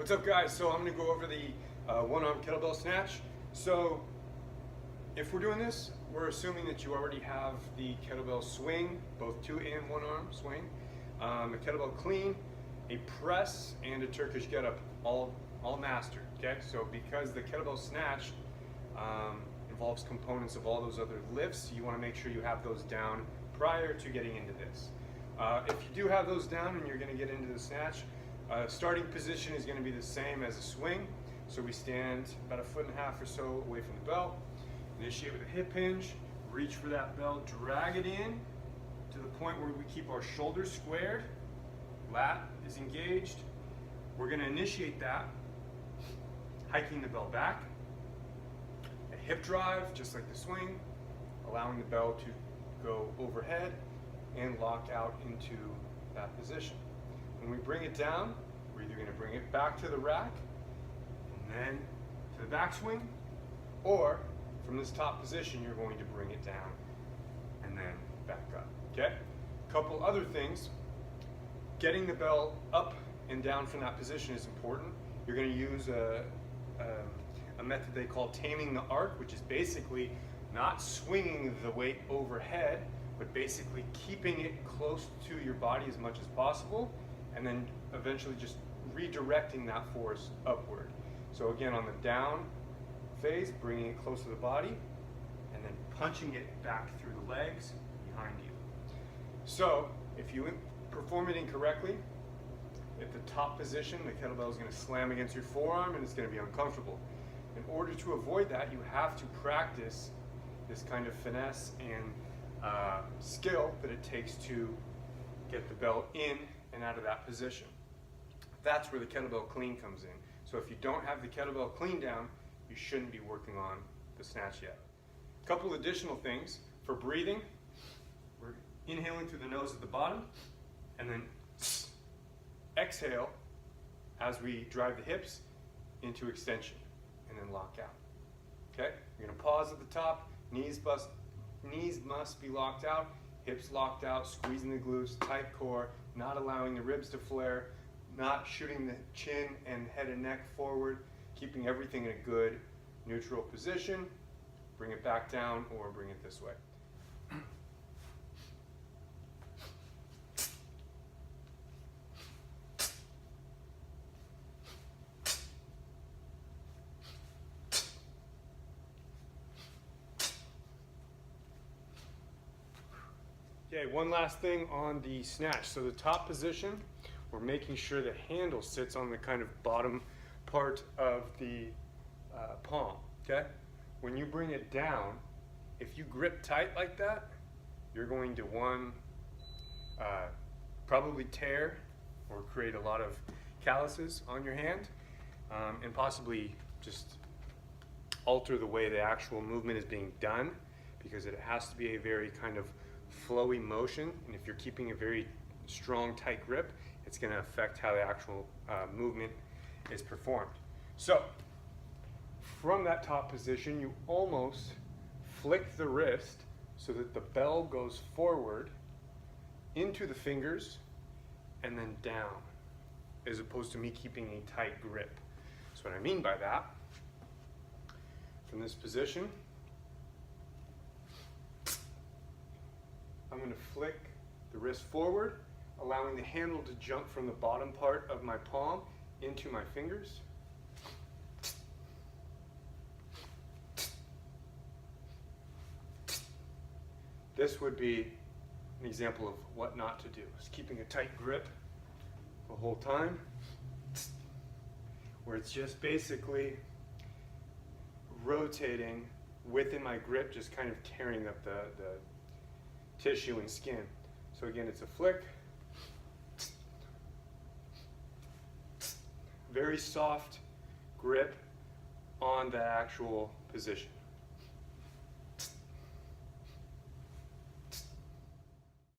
What's up, guys? So I'm going to go over the one-arm kettlebell snatch. So if we're doing this, we're assuming that you already have the kettlebell swing, both two and one arm swing, a kettlebell clean, a press, and a Turkish get-up, all mastered. Okay, so because the kettlebell snatch involves components of all those other lifts, you want to make sure you have those down prior to getting into this. If you do have those down and you're going to get into the snatch, starting position is going to be the same as a swing. So we stand about 1.5 feet or so away from the belt, initiate with a hip hinge, reach for that belt, drag it in to the point where we keep our shoulders squared, lat is engaged. We're going to initiate that, hiking the belt back, a hip drive just like the swing, allowing the belt to go overhead and lock out into that position. When we bring it down, we're either going to bring it back to the rack and then to the backswing, or from this top position, you're going to bring it down and then back up. Okay? A couple other things. Getting the belt up and down from that position is important. You're going to use a method they call taming the arc, which is basically not swinging the weight overhead, but basically keeping it close to your body as much as possible, and then eventually just redirecting that force upward. So again, on the down phase, bringing it close to the body, and then punching it back through the legs behind you. So if you perform it incorrectly, at the top position, the kettlebell is going to slam against your forearm and it's going to be uncomfortable. In order to avoid that, you have to practice this kind of finesse and skill that it takes to get the belt in and out of that position. That's where the kettlebell clean comes in. So if you don't have the kettlebell clean down, you shouldn't be working on the snatch yet. A couple additional things for breathing. We're inhaling through the nose at the bottom, and then exhale as we drive the hips into extension, and then lock out. Okay? You're going to pause at the top, knees must be locked out, hips locked out, squeezing the glutes, tight core, not allowing the ribs to flare, not shooting the chin and head and neck forward, keeping everything in a good neutral position. Bring it back down or bring it this way. Okay, one last thing on the snatch. So the top position, we're making sure the handle sits on the kind of bottom part of the palm, okay? When you bring it down, if you grip tight like that, you're going to, one, probably tear or create a lot of calluses on your hand, and possibly just alter the way the actual movement is being done, because it has to be a very kind of flowy motion, and if you're keeping a very strong, tight grip, it's going to affect how the actual movement is performed. So, from that top position, you almost flick the wrist so that the bell goes forward into the fingers and then down, as opposed to me keeping a tight grip. So what I mean by that, from this position, I'm going to flick the wrist forward, allowing the handle to jump from the bottom part of my palm into my fingers. This would be an example of what not to do. It's keeping a tight grip the whole time, where it's just basically rotating within my grip, just kind of tearing up the tissue and skin. So again, it's a flick, very soft grip on the actual position.